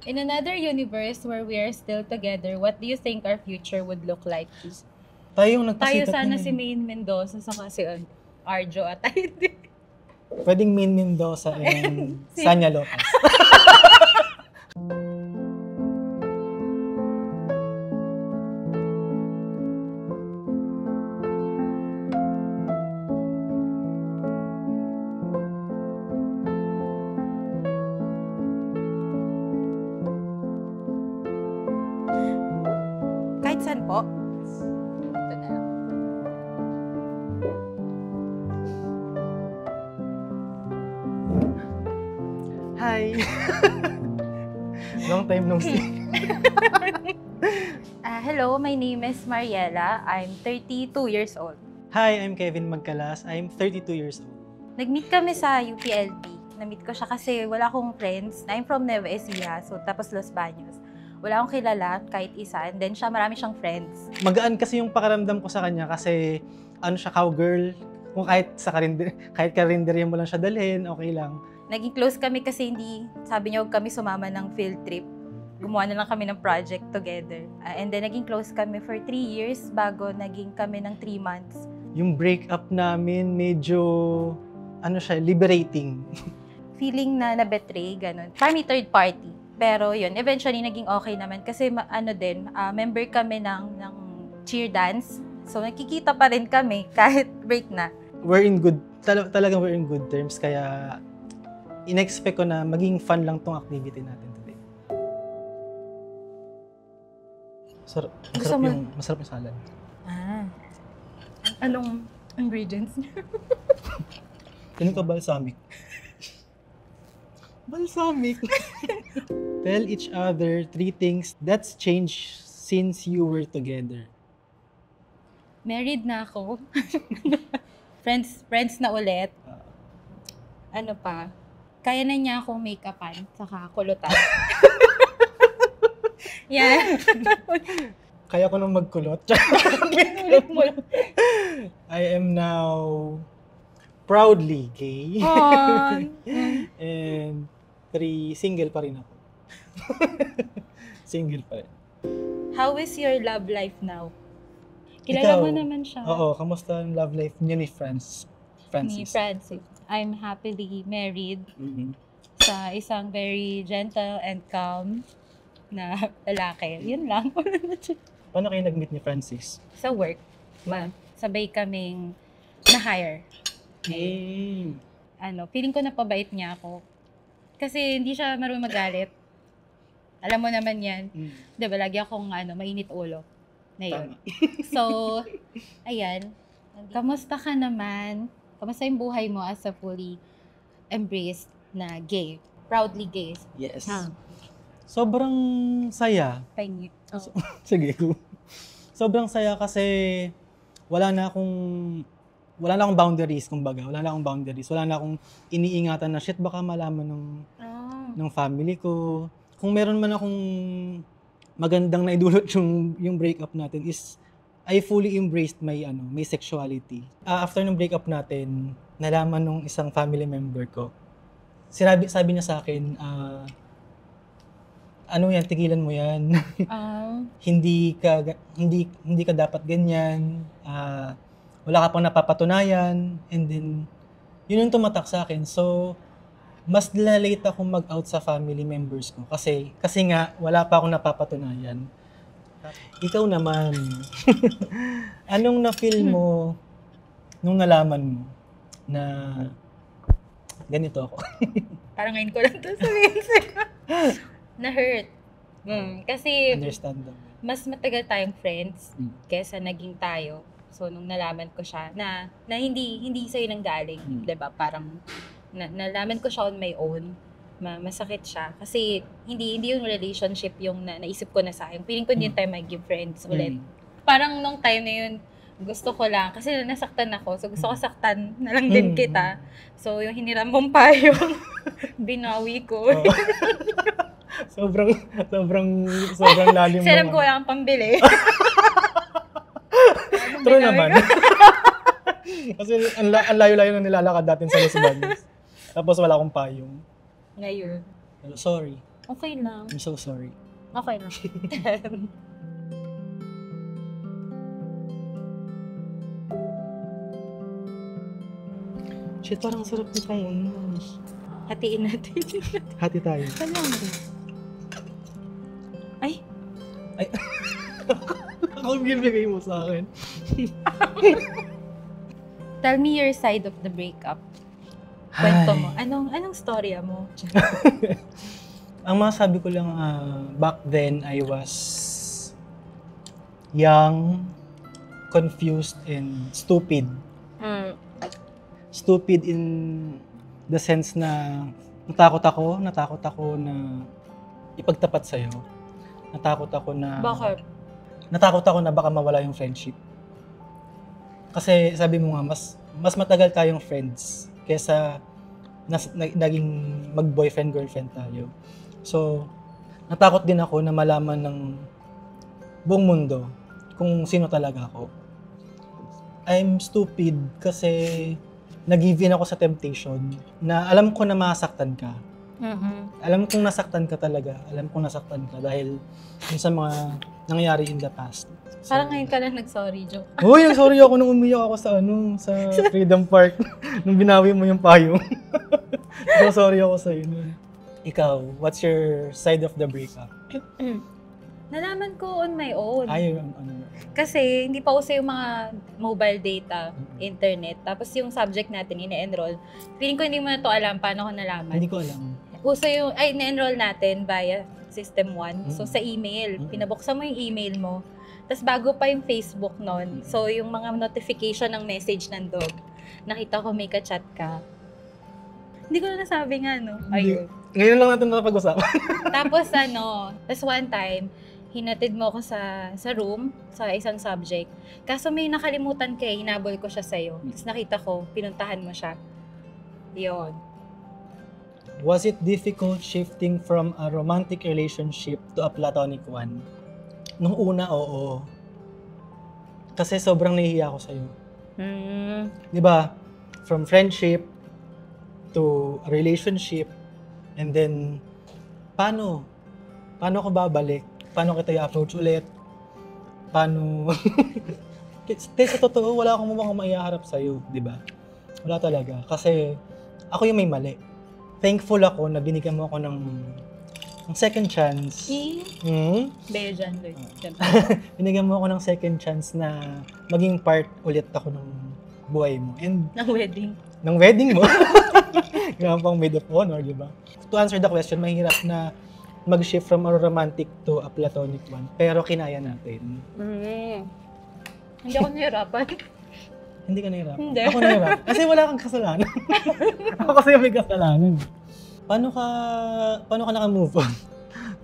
In another universe where we are still together, what do you think our future would look like? Tayo yung Tayo nagpasikat sana niyan si eh. Maine Mendoza saka si Arjo at tayo din. Pwedeng Min Mendoza and Si- Sanya Lopez. Kahit saan po. Ito na lang. Hi! Long time no see. Hello, my name is Mariela. I'm 32 years old. Hi, I'm Kevin Magkalas. I'm 32 years old. Nag-meet kami sa UPLB. Na-meet ko siya kasi wala akong friends. I'm from Nueva Ecija, so tapos Los Baños. Wala akong kilala kahit isa. And then siya, marami siyang friends. Magaan kasi yung pakiramdam ko sa kanya kasi ano siya, cowgirl. Kung kahit karinderya mo lang siya dalhin, okay lang. Naging close kami kasi sabi niya huwag kami sumama ng field trip. Gumawa na lang kami ng project together. And then naging close kami for 3 years bago naging kami ng 3 months. Yung breakup namin medyo liberating. Feeling na na-betray, ganun. Parang may third party. Pero yun, eventually naging okay naman kasi member kami ng cheer dance. So nakikita pa rin kami kahit break na. Talagang we're in good terms kaya in-expect ko na maging fun lang tong activity natin today. Masarap yung salad. Anong ingredients? Tingin ko balsamic. Balsamic. Tell each other 3 things that's changed since you were together. Married na ako. friends na ulit. Ano pa? Kaya na niya akong make-upan, saka kulutan. Yan. Kaya ko nang magkulot. I am now proudly gay. And 3, single pa rin ako. Single pa rin. How is your love life now? Kilala mo naman siya. Oo, kamusta ang love life niya ni Francis? Ni Francis. I'm happily married sa isang very gentle and calm na lalaki. Yun lang. Paano kayo nag-meet ni Francis? Sa work. Sabay kaming na-hire. Feeling ko napabait niya ako. Kasi hindi siya marunong magalit. Alam mo naman yan. Diba, lagi akong mainit ulo. Na yun. So, ayan. Kamusta ka naman? Kamusta yung buhay mo as a fully embraced na gay? Proudly gay. Yes. Sobrang saya. Pahingi. Sige ko. Sobrang saya kasi wala na akong boundaries, kumbaga. Wala na akong iniingatan na shit baka malaman ng family ko. Kung meron man akong magandang naidulot yung breakup natin is I fully embraced my sexuality. After ng breakup natin, nalaman nung isang family member ko. Sabi niya sa akin, tigilan mo yan. Hindi ka dapat ganyan. Wala ka pang napapatunayan. And then, yun yung tumatak sa akin. So, mas late akong mag-out sa family members ko. Kasi nga, wala pa akong napapatunayan. Ikaw naman, anong na-feel mo nung nalaman mo na ganito ako? Parang ngayon ko lang ito sabihin sa'yo. Na-hurt. Kasi Understandable. mas matagal tayong friends kesa naging tayo. So, nung nalaman ko siya na hindi sa'yo nang galing, diba? Parang nalaman ko siya on my own. Masakit siya. Kasi hindi yung relationship yung naisip ko na sayang. Feeling ko hindi tayo maging friends ulit. Parang nung time na yun, gusto ko lang. Kasi nasaktan ako. So gusto ko saktan na lang din kita. So yung hiniram mong payong, binawi ko. Sobrang lalim mo. Kasi alam ko wala kang pambili. True naman. Kasi ang layo-layo na nilalakad natin sa Los Baños. Tapos wala akong payong. Ngayon. Sorry. Okay lang. I'm so sorry. Okay lang. Shit, parang sarap nitong Hatiin natin. hati tayo. Ano mo? Ay, Ako bibigay mo sa akin. tell me your side of the breakup. Kwento mo. Anong storya mo? Ang masasabi ko lang, back then, I was young, confused, and stupid. Stupid in the sense na natakot ako na ipagtapat sa'yo. Natakot ako na baka mawala yung friendship. Kasi sabi mo nga, mas matagal tayong friends kesa naging mag-boyfriend-girlfriend tayo. So, natakot din ako na malaman ng buong mundo kung sino talaga ako. I'm stupid kasi nag-give in ako sa temptation na alam ko na masaktan ka. Alam kong nasaktan ka talaga. Alam kong nasaktan ka dahil sa mga nangyayari in the past. So, Parang ngayon ka lang nag-sorry, joke. Uy, sorry ako nung umiyak ako sa Freedom Park nung binawi mo yung payong. So sorry ako sa inyo. Ikaw, what's your side of the breakup? Nalaman ko on my own. Ay, Kasi hindi pa uso yung mga mobile data, internet. Tapos yung subject natin, ine-enroll. Feeling ko hindi mo na to alam paano ko nalaman. hindi ko alam. Uso yung, ine-enroll natin via System 1. So sa email, pinabuksan mo yung email mo. Tapos bago pa yung Facebook nun. So yung mga notification ng message nandun. Nakita ko may ka-chat ka. Hindi ko na nasabi nga, no? Ayun. Ngayon lang natin napag-usapan. Tapos one time, hinatid mo ako sa room, sa isang subject. Kaso may nakalimutan ka, hinabol ko siya sa'yo. Tapos nakita ko, pinuntahan mo siya. Yun. Was it difficult shifting from a romantic relationship to a platonic one? Nung una, oo. Kasi sobrang nahihiya ako sa'yo. Di ba? From friendship to a relationship, and then, paano ko babalik? Paano kita i-approach ulit? Paano? Sa totoo, wala akong mukhang maiharap sa'yo, di ba? Wala talaga. Kasi, ako yung may mali. Thankful ako na binigyan mo ako ng second chance. Beyo dyan, Lloyd. Binigyan mo ako ng second chance na maging part ulit ako ng buhay mo. And Ng wedding. ng wedding mo. Yung pang maid of honor, di ba? To answer the question, mahirap na mag-shift from a romantic to a platonic one. Pero kinaya natin. Hindi ako nahirapan. Hindi ka nahirapan? Hindi. Ako nahirapan. Kasi wala kang kasalanan. Ako kasi may kasalanan. Paano ka naka-move on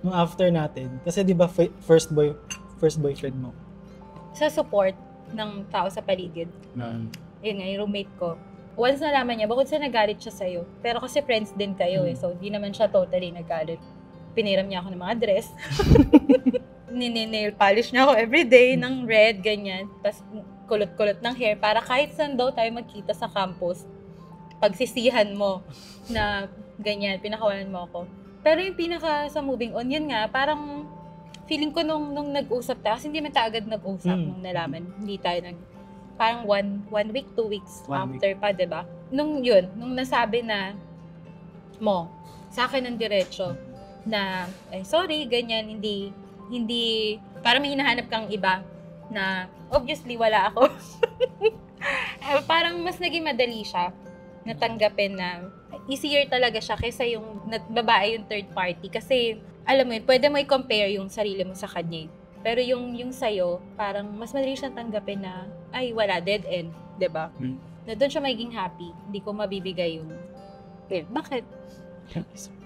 nung after natin? Kasi di ba first boyfriend mo? Sa support ng tao sa paligid. Yun nga, yung roommate ko. Once nalaman niya, bukod sa nagalit siya sa'yo, pero kasi friends din kayo so di naman siya totally nagalit. Piniram niya ako ng mga dress. Nini-nail polish niya ako everyday ng red, ganyan. Tapos kulot-kulot ng hair para kahit saan daw tayo magkita sa campus, pagsisihan mo na ganyan, pinakawalan mo ako. Pero yung pinaka sa moving on, yun nga, parang feeling ko nung nag-usap tayo, kasi hindi man tayo agad nag-usap nung nalaman. Hindi tayo parang one week, 2 weeks after pa, diba? Nung nasabi na mo, sa akin ng diretso, na, sorry, ganyan, hindi, parang may hinahanap kang iba, na obviously wala ako. Parang mas naging madali siya natanggapin na easier talaga siya kaysa yung babae yung third party. Kasi, alam mo yun, pwede mo i-compare yung sarili mo sa kanya. Pero yung sa'yo, parang mas madali siyang tanggapin na, ay, wala, dead end. Diba? Na doon siya magiging happy. Hindi ko mabibigay yung, bakit?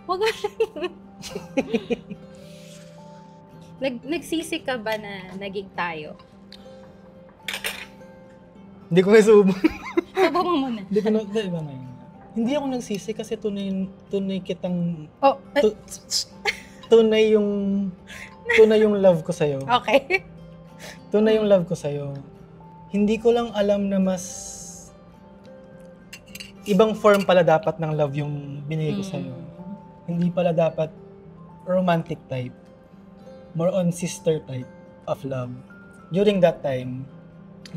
Wag mo siya. Nagsisi ka ba na naging tayo? Hindi ko nasubo. Subo mo muna. Hindi ako nagsisi kasi tunay kitang Oh, tunay yung love ko sa'yo. okay. Tunay yung love ko sa'yo. Hindi ko lang alam na mas ibang form pala dapat ng love yung binigay ko sa'yo. Hindi pala dapat romantic type. More on sister type of love. During that time,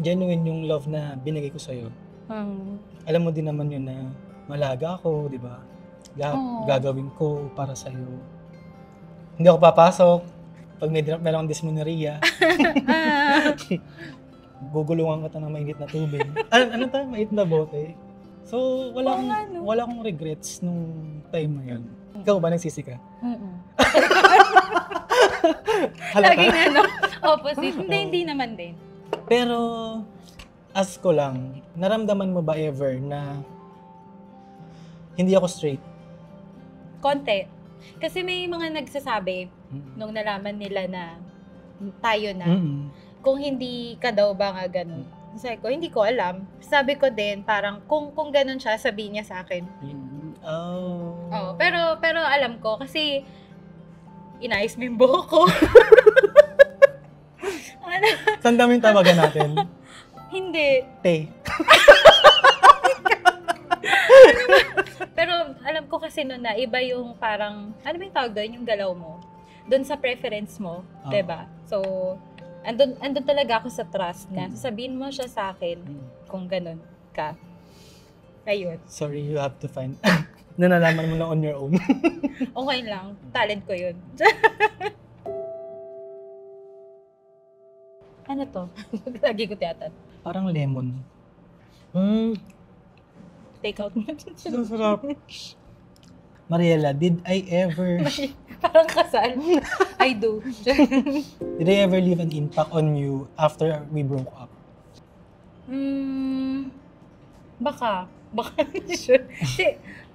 genuine yung love na binigay ko sa'yo. Alam mo din naman yun na malaga ako, di ba? Gagawin ko para sa'yo. Hindi ako papasok pag merong dysmenorrhea. Gugulungan ka ng mainit na tubig. Ano tayo? Mainit na bote. So, wala akong regrets nung time na yun. Ikaw ba nagsisi ka? Laging opposite. Hindi naman din. Pero, ask ko lang, naramdaman mo ba ever na hindi ako straight? Konti. Kasi may mga nagsasabi nung nalaman nila na tayo na, kung hindi ka daw ba nga ganun. Sabi ko, hindi ko alam. Sabi ko din, parang kung ganun siya, sabihin niya sa akin. Pero alam ko, kasi inayos mo yung buhok ko. Saan daming tawagan natin? Hindi. Te. Pero alam ko kasi noon na iba yung parang, ano ba yung tawag doon? Yung galaw mo. Doon sa preference mo, diba? So, andun talaga ako sa trust na sasabihin mo siya sa akin kung ganun ka. Ayun. Sorry, you have to find. Nalalaman mo na on your own. Okay lang. Talent ko yun. Ano to? Lagi ko tiyatan. Parang lemon. Take out mo. Sarap. Mariela, did I ever... Parang kasal. I do. Did I ever leave an impact on you after we broke up? Baka sure.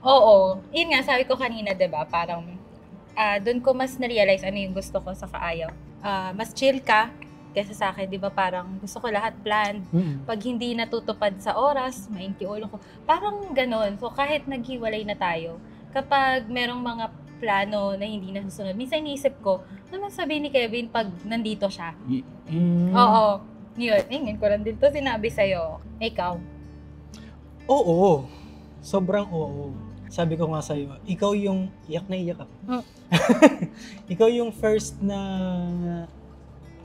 Oo. Yun nga, sabi ko kanina, diba? Parang, doon ko mas na-realize ano yung gusto ko sa kaayaw. Mas chill ka kaysa sa akin, diba? Parang gusto ko lahat planned. Pag hindi natutupad sa oras, mainti ulo ko. Parang ganon. So, kahit naghiwalay na tayo, kapag merong mga plano na hindi nasusunod, minsan iniisip ko, ano sabihin ni Kevin pag nandito siya? Oo. Yun. Ngayon ko lang din to sinabi sa'yo. Ikaw? Oo. Sobrang oo. Sabi ko nga sa'yo, ikaw yung iyak na iyak ako. Ikaw yung first na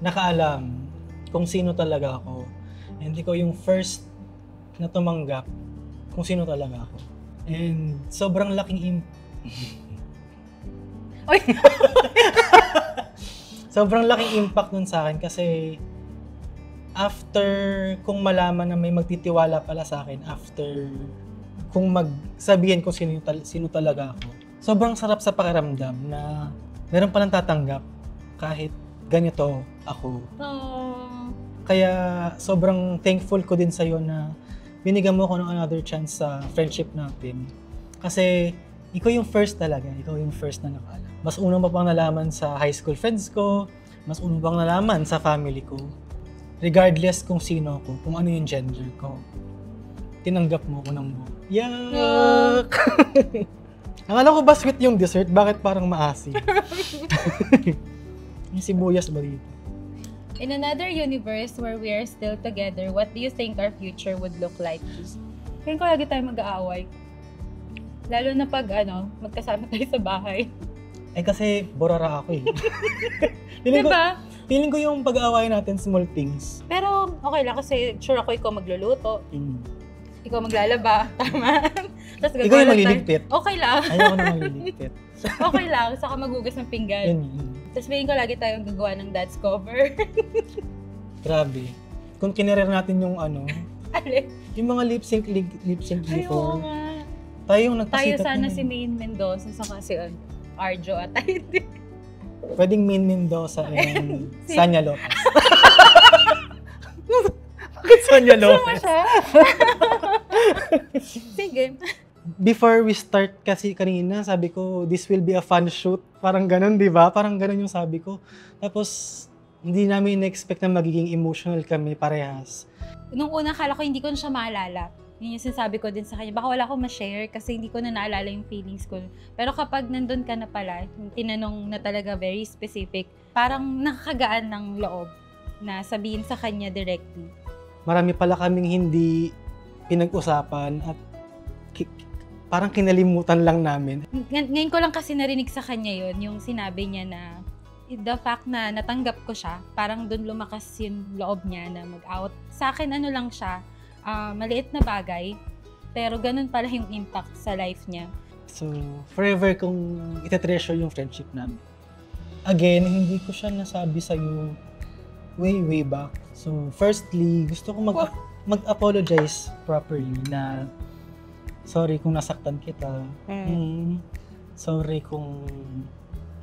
nakaalam kung sino talaga ako. And ikaw yung first na tumanggap kung sino talaga ako. And sobrang laking sobrang laking impact nun sa akin kasi after kung malaman na may magtitiwala pala sa akin, after kung magsabihin ko sino talaga ako, sobrang sarap sa pakiramdam na meron palang tatanggap kahit ganito ako. Kaya sobrang thankful ko din sa'yo na binigyan mo ako ng another chance sa friendship natin. Kasi ikaw yung first talaga, ikaw yung first na nakaalam. Mas unang pa pang nalaman sa high school friends ko, mas unang pang nalaman sa family ko. Regardless kung sino ako, kung ano yung gender ko. Tinanggap mo ko ng buo. Yak! Akala ko ba sweet yung dessert? Bakit parang maasim? Yung sibuyas ba dito? In another universe where we are still together, what do you think our future would look like? Kaya ko lagi tayo mag-aaway. Lalo na pag magkasama tayo sa bahay. Eh kasi borara ako eh. Diba? Feeling ko yung pag-aaway natin small things. Pero okay lang kasi sure ako ikaw magluluto. Ikaw maglalaba. Tama? Tapos ikaw yung magliligpit. Okay lang. Ayaw ko na magliligpit. Okay lang. Saka magugas ng pinggan. Tapos feeling ko lagi tayong gagawa ng dad's cover. Grabe. Kung kinirer natin yung Alin? yung mga lip sync before. Ayaw nga. Tayo yung nagpasikat. Tayo sana si Maine Mendoza saka si Arjo at tayo din. Pwedeng Maine Mendoza and Sanya Lopez. Bakit Sanya Lopez? Sige. Before we start kasi kanina, sabi ko, this will be a fun shoot. Parang ganun, di ba? Parang ganun yung sabi ko. Tapos, hindi namin in-expect na magiging emotional kami parehas. Nung una, akala ko hindi ko na siya maalala. Yun yung sinasabi ko din sa kanya. Baka wala akong ma-share kasi hindi ko na naalala yung feelings ko. Pero kapag nandun ka na pala, tinanong na talaga very specific, parang nakakagaan ng loob na sabihin sa kanya directly. Marami pala kaming hindi pinag-usapan at parang kinalimutan lang namin. Ngayon ko lang kasi narinig sa kanya yun, yung sinabi niya na the fact na natanggap ko siya, parang doon lumakas yung loob niya na mag-out. Sa akin, ano lang siya, maliit na bagay, pero ganun pala yung impact sa life niya. So, forever kong itetreasure yung friendship namin. Again, hindi ko siya nasabi sa'yo way back. So, firstly, gusto ko mag-apologize properly na sorry kung nasaktan kita. Sorry kung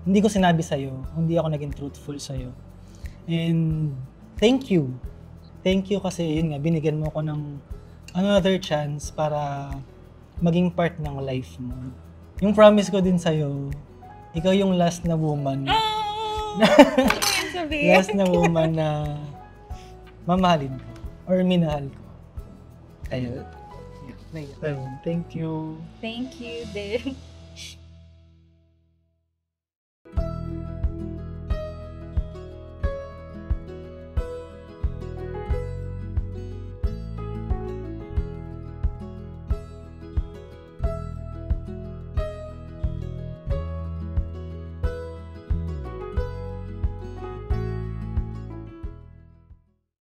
hindi ko sinabi sa'yo, hindi ako naging truthful sa'yo. And thank you. Thank you kasi yun nga, binigyan mo ko ng another chance para maging part ng life mo. Yung promise ko din sa'yo, ikaw yung last na woman. Last na woman na mamahalin ko or minahal ko. Ayun. Thank you. Thank you din.